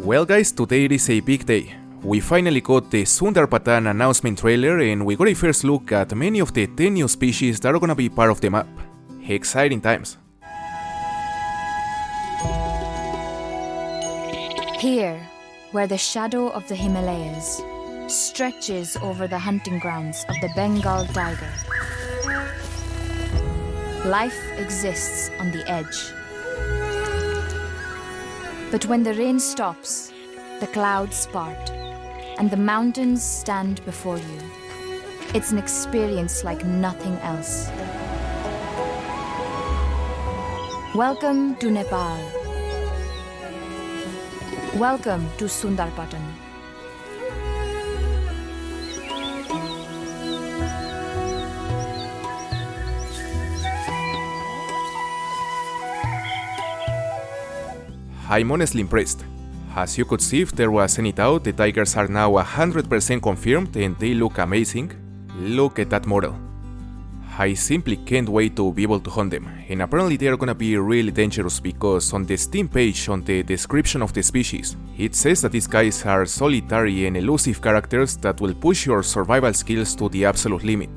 Well guys, today is a big day. We finally got the Sundarpatan announcement trailer and we got a first look at many of the 10 new species that are gonna be part of the map. Exciting times. Here, where the shadow of the Himalayas stretches over the hunting grounds of the Bengal tiger, life exists on the edge. But when the rain stops, the clouds part, and the mountains stand before you, it's an experience like nothing else. Welcome to Nepal. Welcome to Sundarpatan. I'm honestly impressed. As you could see, if there was any doubt, the tigers are now 100% confirmed and they look amazing. Look at that model. I simply can't wait to be able to hunt them, and apparently they are gonna be really dangerous because on the Steam page on the description of the species, it says that these guys are solitary and elusive characters that will push your survival skills to the absolute limit.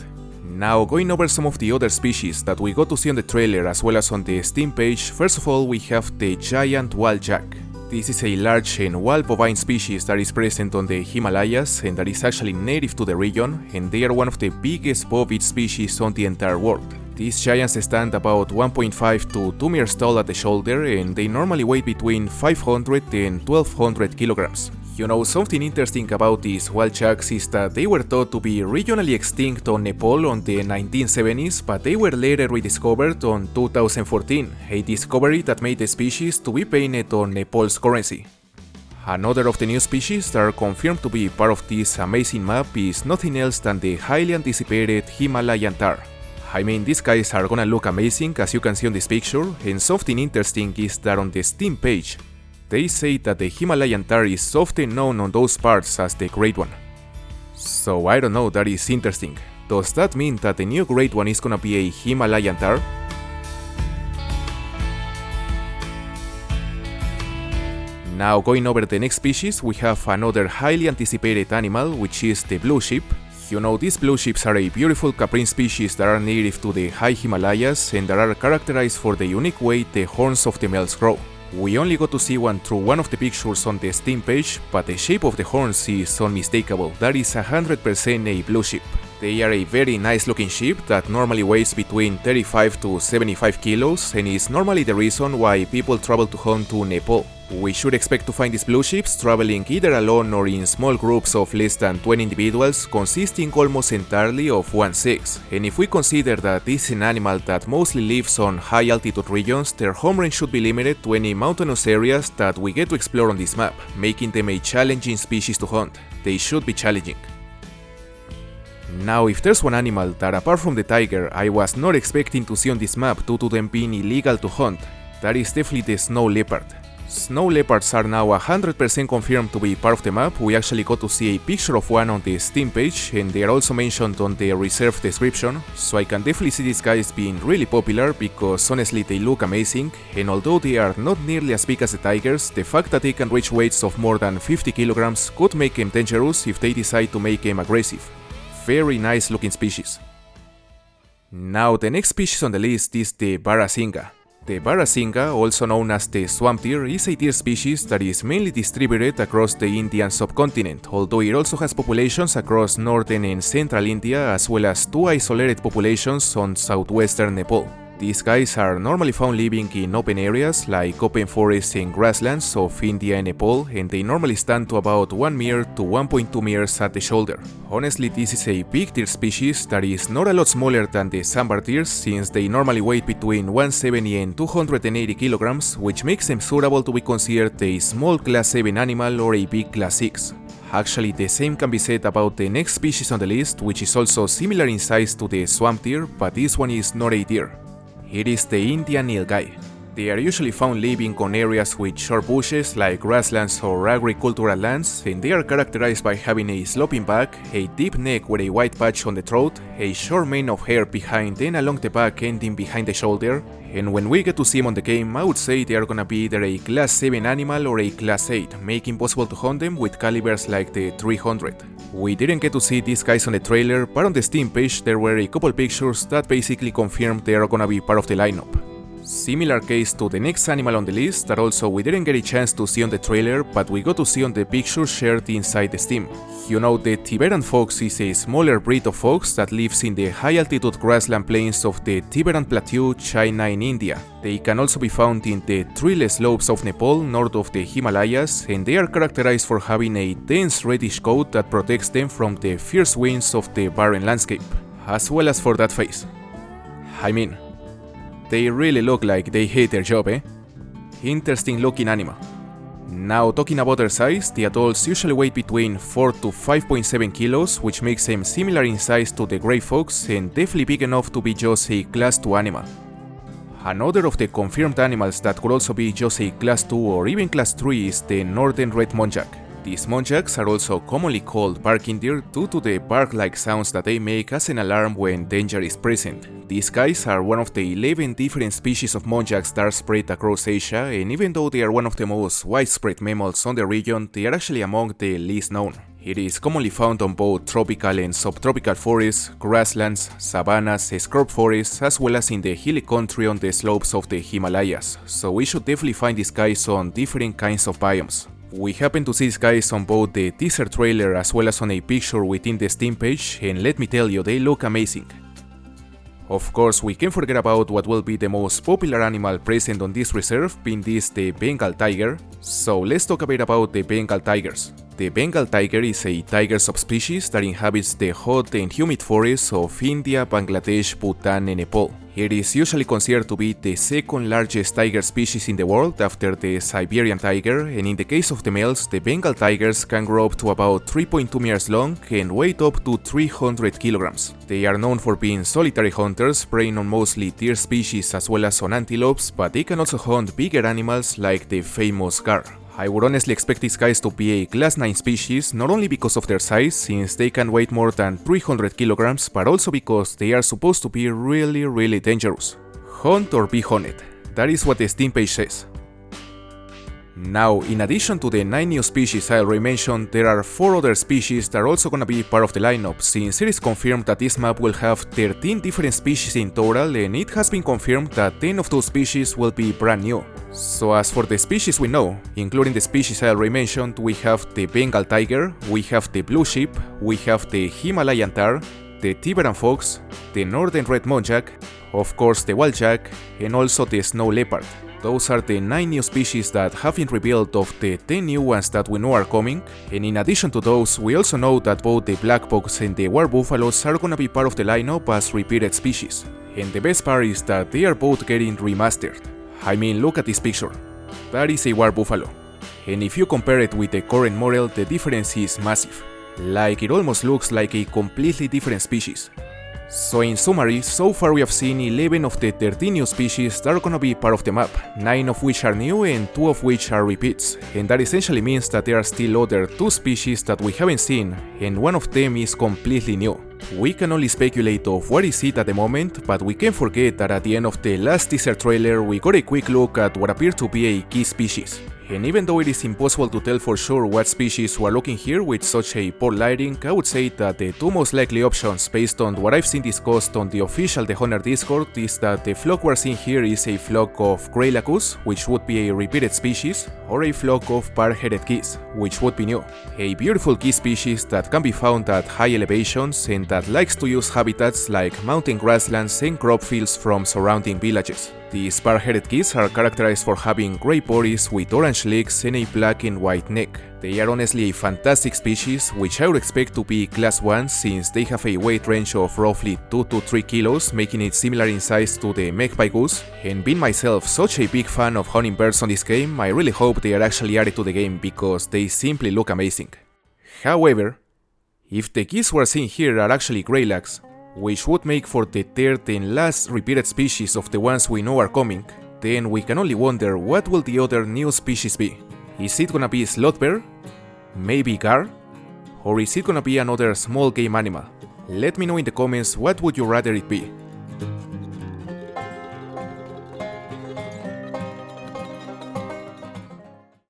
Now, going over some of the other species that we got to see on the trailer as well as on the Steam page, first of all we have the giant muntjac. This is a large and wild bovine species that is present on the Himalayas and that is actually native to the region, and they are one of the biggest bovine species on the entire world. These giants stand about 1.5 to 2 meters tall at the shoulder and they normally weigh between 500 and 1200 kilograms. You know, something interesting about these muntjacs is that they were thought to be regionally extinct on Nepal on the 1970s, but they were later rediscovered on 2014, a discovery that made the species to be painted on Nepal's currency. Another of the new species that are confirmed to be part of this amazing map is nothing else than the highly anticipated Himalayan tahr. I mean, these guys are gonna look amazing as you can see on this picture, and something interesting is that on the Steam page, they say that the Himalayan tahr is often known on those parts as the Great One. So I don't know, that is interesting. Does that mean that the new Great One is gonna be a Himalayan tahr? Now going over the next species, we have another highly anticipated animal, which is the blue sheep. You know, these blue sheeps are a beautiful caprine species that are native to the high Himalayas and that are characterized for the unique way the horns of the males grow. We only got to see one through one of the pictures on the Steam page, but the shape of the horns is unmistakable. That is 100% a blue sheep. They are a very nice looking sheep that normally weighs between 35 to 75 kilos and is normally the reason why people travel to hunt to Nepal. We should expect to find these blue sheep traveling either alone or in small groups of less than 20 individuals consisting almost entirely of one sex, and if we consider that this is an animal that mostly lives on high altitude regions, their home range should be limited to any mountainous areas that we get to explore on this map, making them a challenging species to hunt. They should be challenging. Now, if there's one animal that apart from the tiger I was not expecting to see on this map due to them being illegal to hunt, that is definitely the snow leopard. Snow leopards are now 100% confirmed to be part of the map. We actually got to see a picture of one on the Steam page and they are also mentioned on the reserve description, so I can definitely see these guys being really popular because honestly they look amazing, and although they are not nearly as big as the tigers, the fact that they can reach weights of more than 50 kilograms could make them dangerous if they decide to make them aggressive. Very nice looking species. Now the next species on the list is the barasingha. The barasingha, also known as the swamp deer, is a deer species that is mainly distributed across the Indian subcontinent, although it also has populations across northern and central India as well as two isolated populations on southwestern Nepal. These guys are normally found living in open areas like open forests and grasslands of India and Nepal, and they normally stand to about 1 meter to 1.2 meters at the shoulder. Honestly, this is a big deer species that is not a lot smaller than the sambar deers, since they normally weigh between 170 and 280 kilograms, which makes them suitable to be considered a small class 7 animal or a big class 6. Actually, the same can be said about the next species on the list, which is also similar in size to the swamp deer, but this one is not a deer. It is the Indian nilgai. They are usually found living on areas with short bushes like grasslands or agricultural lands, and they are characterized by having a sloping back, a deep neck with a white patch on the throat, a short mane of hair behind and along the back ending behind the shoulder, and when we get to see them on the game, I would say they are gonna be either a class 7 animal or a class 8, making possible to hunt them with calibers like the 300. We didn't get to see these guys on the trailer, but on the Steam page there were a couple pictures that basically confirmed they are gonna be part of the lineup. Similar case to the next animal on the list that also we didn't get a chance to see on the trailer, but we got to see on the picture shared inside the Steam. You know, the Tibetan fox is a smaller breed of fox that lives in the high-altitude grassland plains of the Tibetan Plateau, China and India. They can also be found in the treeless slopes of Nepal north of the Himalayas, and they are characterized for having a dense reddish coat that protects them from the fierce winds of the barren landscape, as well as for that face. I mean, they really look like they hate their job, eh? Interesting looking animal. Now, talking about their size, the adults usually weigh between 4 to 5.7 kilos, which makes them similar in size to the grey fox and definitely big enough to be just a class 2 animal. Another of the confirmed animals that could also be just a class 2 or even class 3 is the northern red muntjac. These muntjacs are also commonly called barking deer due to the bark-like sounds that they make as an alarm when danger is present. These guys are one of the 11 different species of muntjacs that are spread across Asia, and even though they are one of the most widespread mammals on the region, they are actually among the least known. It is commonly found on both tropical and subtropical forests, grasslands, savannas, scrub forests, as well as in the hilly country on the slopes of the Himalayas, so we should definitely find these guys on different kinds of biomes. We happen to see these guys on both the teaser trailer as well as on a picture within the Steam page, and let me tell you, they look amazing. Of course, we can't forget about what will be the most popular animal present on this reserve, being this the Bengal tiger. So let's talk a bit about the Bengal tigers. The Bengal tiger is a tiger subspecies that inhabits the hot and humid forests of India, Bangladesh, Bhutan and Nepal. It is usually considered to be the second largest tiger species in the world after the Siberian tiger, and in the case of the males, the Bengal tigers can grow up to about 3.2 meters long and weigh up to 300 kilograms. They are known for being solitary hunters, preying on mostly deer species as well as on antelopes, but they can also hunt bigger animals like the famous gar. I would honestly expect these guys to be a class 9 species, not only because of their size, since they can weigh more than 300 kilograms, but also because they are supposed to be really dangerous. Hunt or be hunted, that is what the Steam page says. Now, in addition to the 9 new species I already mentioned, there are 4 other species that are also gonna be part of the lineup, since it is confirmed that this map will have 13 different species in total, and it has been confirmed that 10 of those species will be brand new. So as for the species we know, including the species I already mentioned, we have the Bengal tiger, we have the blue sheep, we have the Himalayan tahr, the Tibetan fox, the northern red muntjac, of course the muntjac, and also the snow leopard. Those are the 9 new species that have been revealed of the 10 new ones that we know are coming, and in addition to those, we also know that both the black box and the war buffaloes are gonna be part of the lineup as repeated species. And the best part is that they are both getting remastered. I mean, look at this picture. That is a war buffalo. And if you compare it with the current model, the difference is massive. Like, it almost looks like a completely different species. So in summary, so far we have seen 11 of the 13 new species that are gonna be part of the map, 9 of which are new and 2 of which are repeats, and that essentially means that there are still other 2 species that we haven't seen, and one of them is completely new. We can only speculate of what is it at the moment, but we can't forget that at the end of the last teaser trailer we got a quick look at what appeared to be a key species. And even though it is impossible to tell for sure what species we are looking here with such a poor lighting, I would say that the 2 most likely options based on what I've seen discussed on the official theHunter Discord is that the flock we're seeing here is a flock of grey lacus, which would be a repeated species, or a flock of bar-headed geese, which would be new. A beautiful geese species that can be found at high elevations and that likes to use habitats like mountain grasslands and crop fields from surrounding villages. These bar-headed geese are characterized for having grey bodies with orange legs and a black and white neck. They are honestly a fantastic species, which I would expect to be class 1 since they have a weight range of roughly 2 to 3 kilos, making it similar in size to the magpie goose. And being myself such a big fan of hunting birds on this game, I really hope they are actually added to the game because they simply look amazing. However, if the geese we're seeing here are actually greylacks, which would make for the third and last repeated species of the ones we know are coming, then we can only wonder what will the other new species be. Is it gonna be sloth bear? Maybe gar? Or is it gonna be another small game animal? Let me know in the comments what would you rather it be.